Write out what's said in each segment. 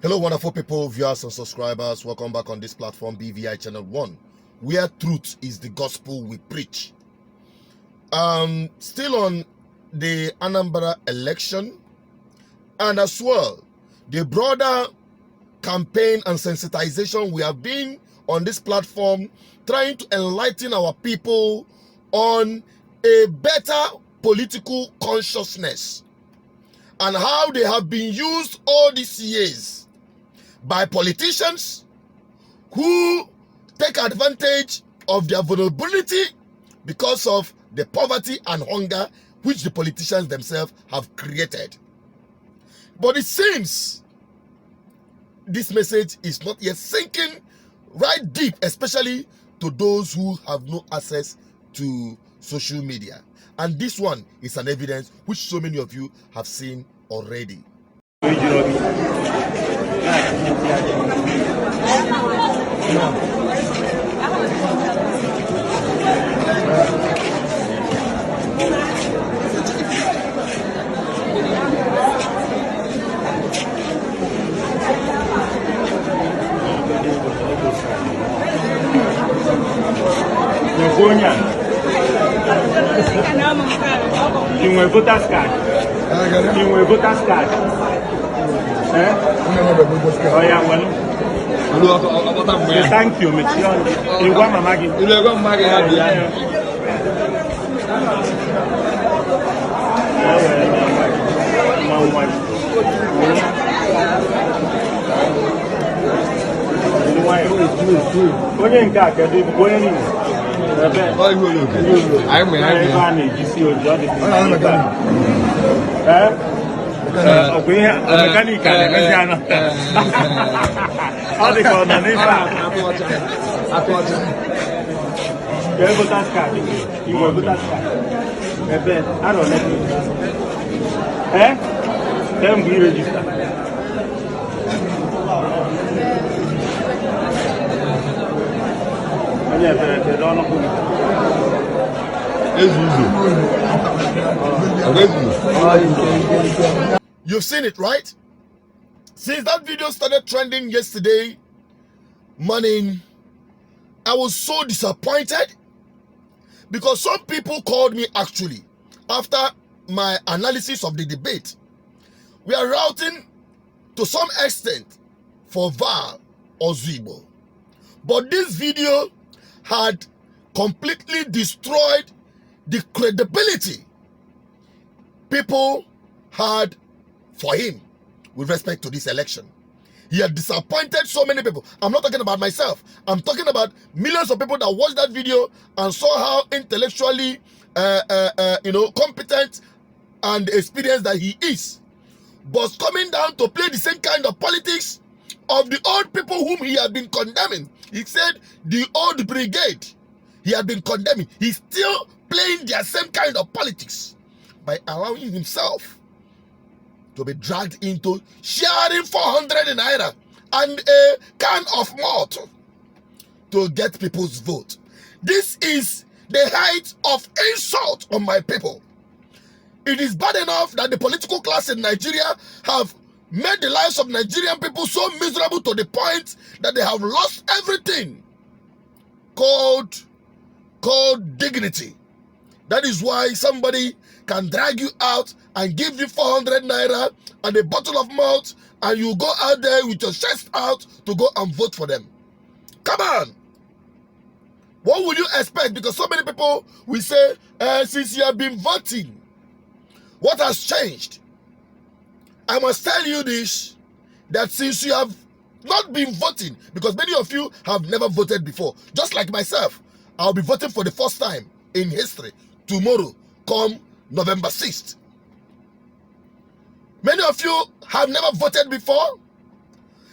Hello, wonderful people, viewers and subscribers. Welcome back on this platform, BVI Channel 1, where truth is the gospel we preach. Still on the Anambra election, and as well, the broader campaign and sensitization we have been on this platform, trying to enlighten our people on a better political consciousness and how they have been used all these years by politicians who take advantage of their vulnerability because of the poverty and hunger which the politicians themselves have created. But it seems this message is not yet sinking right deep, especially to those who have no access to social media. And this one is an evidence which so many of you have seen already. You will voters card. You will voters card. Oh yeah, well. Thank you, Michigan. You want my maggie? You want my maggie? You've seen it, right? Since that video started trending yesterday morning, I was so disappointed because some people called me actually after my analysis of the debate. We are routing to some extent for Val or Zibo. But this video had completely destroyed the credibility people had for him with respect to this election. He had disappointed so many people. I'm not talking about myself. I'm talking about millions of people that watched that video and saw how intellectually, competent and experienced that he is. But coming down to play the same kind of politics of the old people whom he had been condemning. He said the old brigade he had been condemning. He's still playing their same kind of politics by allowing himself to be dragged into sharing 400 naira and a can of malt to get people's vote. This is the height of insult on my people. It is bad enough that the political class in Nigeria have made the lives of Nigerian people so miserable to the point that they have lost everything called dignity. That is why somebody can drag you out and give you 400 naira and a bottle of malt, and you go out there with your chest out to go and vote for them. Come on. What would you expect? Because so many people will say, since you have been voting, what has changed? I must tell you this, that since you have not been voting, because many of you have never voted before, just like myself, I'll be voting for the first time in history tomorrow, come November 6th. Many of you have never voted before.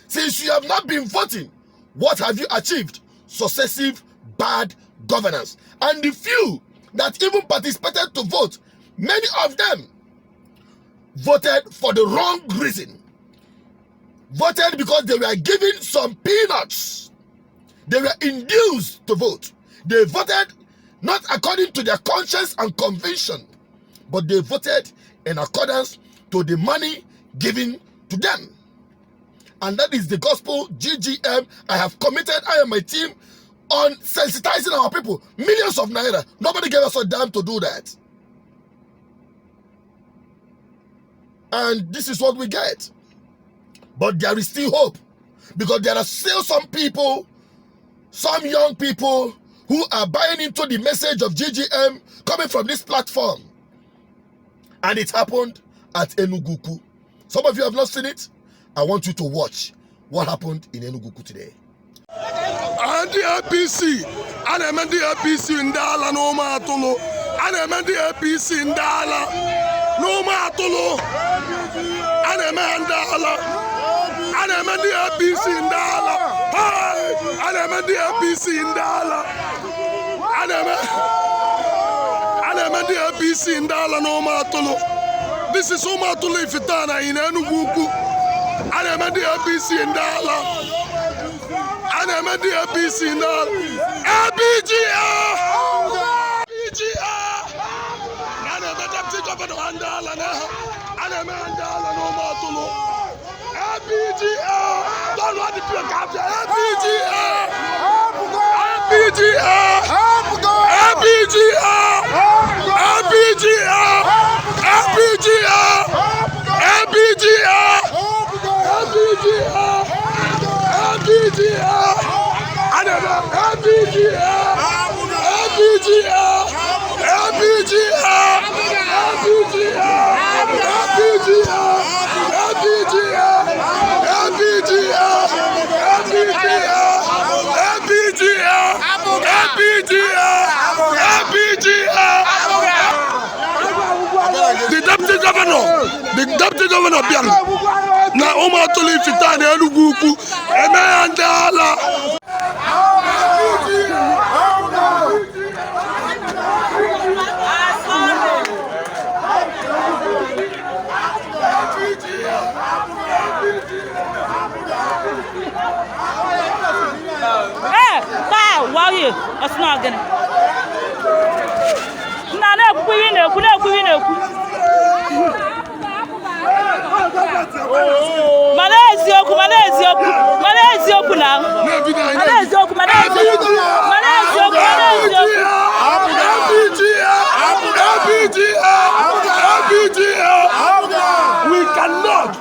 Since you have not been voting, what have you achieved? Successive bad governance. And the few that even participated to vote, many of them voted for the wrong reason. Voted because they were given some peanuts. They were induced to vote. They voted not according to their conscience and conviction, but they voted in accordance to the money given to them. And that is the gospel GGM I have committed, I and my team, on sensitizing our people. Millions of naira. Nobody gave us a damn to do that. And this is what we get. But there is still hope. Because there are still some people, some young people, who are buying into the message of GGM coming from this platform. And it happened at Enugu. Some of you have not seen it. I want you to watch what happened in Enugu today. And the APC, and I'm the APC in Dala, no matolo. And I'm the APC in Dala, no matolo. And I'm in Dala, and I'm the APC in Dala. Hi, and I'm the APC in Dala, and I'm the APC in Dala, no matolo. This is Omatolo Ifitana in Enugu. And I'm the APC in Dala. And I'm the APC in Dala. ABGR! ABGR! And I'm the deputy governor of Dala. And I'm in Dala no Matolo. ABGR! Don't want to be a captain. ABGR! ABGR! ABGR! ABGR! FBNINGLA! FBNINGLA! FBNINGLA! FBNINGLA! FBNINGLA! The deputy governor Bian na Omatolo Ifitana Enugu Emeyandala. Hey, wow, you. That's not gonna. Malaysia we cannot.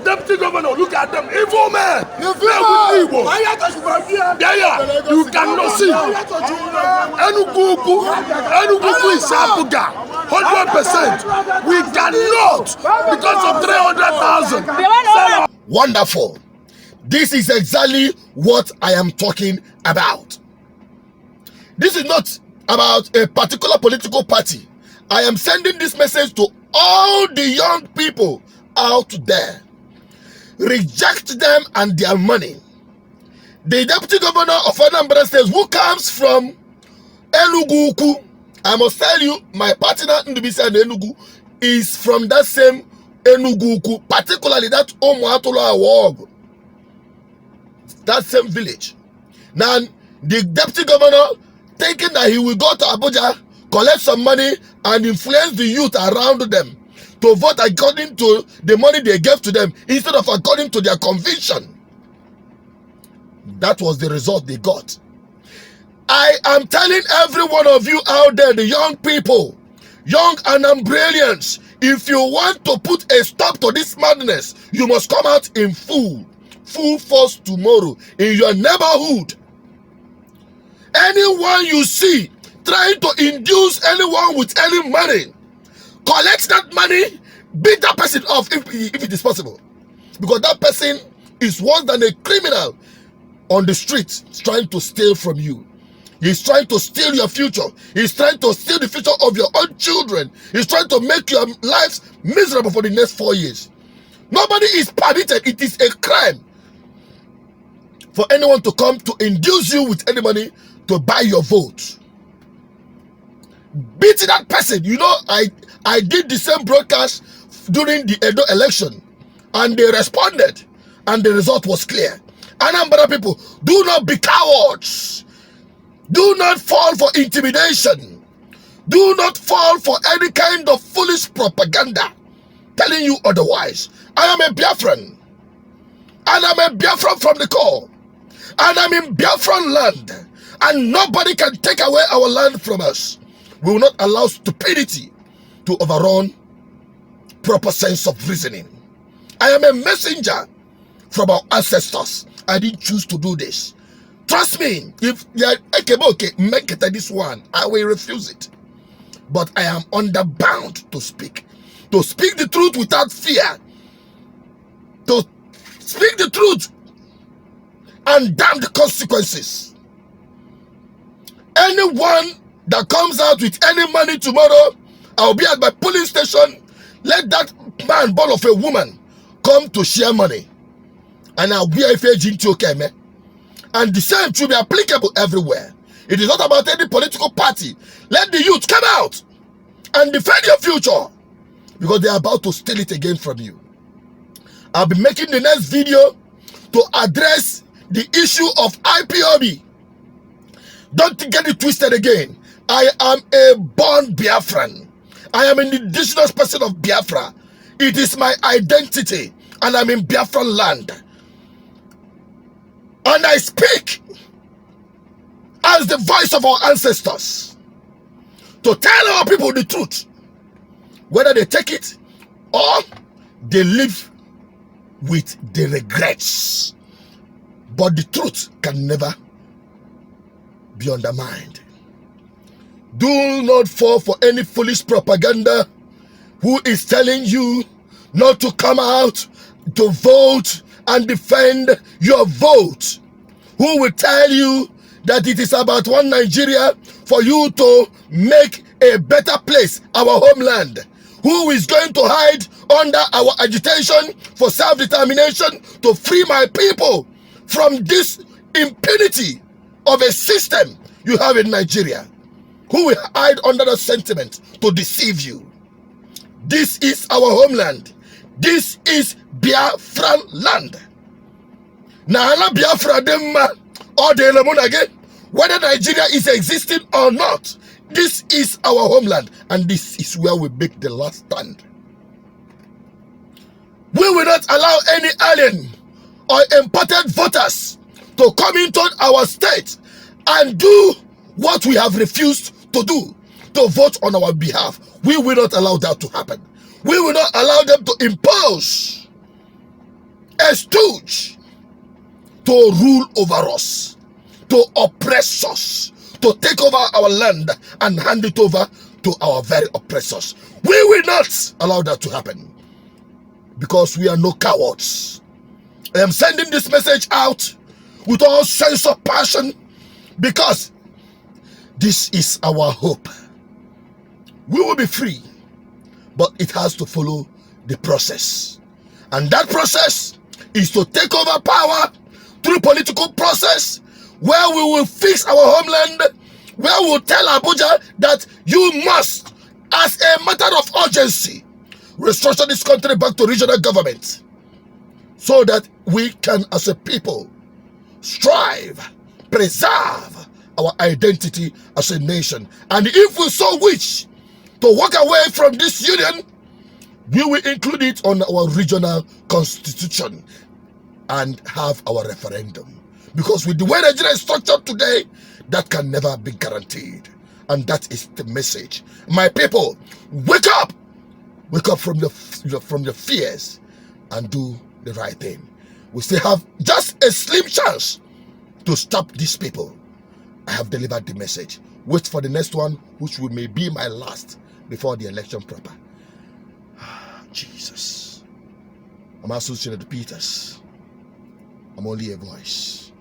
Deputy governor, look at them, evil men. You cannot see. Enugu is Apuga, 100%. We cannot because of 300,000. Wonderful. This is exactly what I am talking about. This is not about a particular political party. I am sending this message to all the young people out there. Reject them and their money. The deputy governor of Anambra says, who comes from Enugu, I must tell you, my partner in the BVI and Enugu is from that same Enugu, particularly that Omoatolo Awog, that same village. Now, the deputy governor, thinking that he will go to Abuja, collect some money, and influence the youth around them to vote according to the money they gave to them instead of according to their conviction. That was the result they got. I am telling every one of you out there, the young people, young Anambralians, if you want to put a stop to this madness, you must come out in full force tomorrow in your neighborhood. Anyone you see trying to induce anyone with any money, collect that money, beat that person off if it is possible. Because that person is worse than a criminal on the street trying to steal from you. He's trying to steal your future. He's trying to steal the future of your own children. He's trying to make your lives miserable for the next 4 years. Nobody is permitted. It is a crime for anyone to come to induce you with any money to buy your vote. Beat that person. You know, I did the same broadcast during the Edo election, and they responded, and the result was clear. Anambra people, do not be cowards. Do not fall for intimidation. Do not fall for any kind of foolish propaganda telling you otherwise. I am a Biafran. And I'm a Biafran from the core. And I'm in Biafran land. And nobody can take away our land from us. We will not allow stupidity to overrun proper sense of reasoning. I am a messenger from our ancestors. I didn't choose to do this. Trust me, if you're okay, make it this one, I will refuse it. But I am underbound to speak. To speak the truth without fear. To speak the truth and damn the consequences. Anyone that comes out with any money tomorrow, I'll be at my police station. Let that man, born of a woman, come to share money. And I'll be a into okay, man. And the same should be applicable everywhere. It is not about any political party. Let the youth come out and defend your future, because they are about to steal it again from you. I'll be making the next video to address the issue of IPOB. Don't get it twisted again. I am a born Biafran. I am an indigenous person of Biafra. It is my identity, and I'm in Biafran land. And I speak as the voice of our ancestors to tell our people the truth, whether they take it or they live with the regrets. But the truth can never be undermined. Do not fall for any foolish propaganda who is telling you not to come out to vote and defend your vote. Who will tell you that it is about one Nigeria for you to make a better place, our homeland? Who is going to hide under our agitation for self-determination to free my people from this impunity of a system you have in Nigeria? Who will hide under the sentiment to deceive you? This is our homeland. This is Biafran land. Naira Biafra demma or the Lemon again. Whether Nigeria is existing or not, this is our homeland, and this is where we make the last stand. We will not allow any alien or imported voters to come into our state and do what we have refused to do, to vote on our behalf. We will not allow that to happen. We will not allow them to impose a stooge to rule over us, to oppress us, to take over our land and hand it over to our very oppressors. We will not allow that to happen, because we are no cowards. I am sending this message out with all sense of passion, because this is our hope. We will be free, but it has to follow the process. And that process is to take over power through political process, where we will fix our homeland, where we will tell Abuja that you must, as a matter of urgency, restructure this country back to regional government, so that we can, as a people, strive, preserve our identity as a nation. And if we so wish to walk away from this union, we will include it on our regional constitution and have our referendum. Because with the way Nigeria is structured today, that can never be guaranteed. And that is the message. My people, wake up! Wake up from your fears and do the right thing. We still have just a slim chance to stop these people. I have delivered the message. Wait for the next one, which may be my last before the election proper. Jesus. I'm associated Peters. I'm only a voice.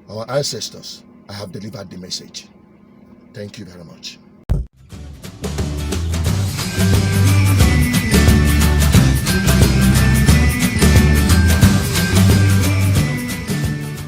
Our ancestors, I have delivered the message. Thank you very much.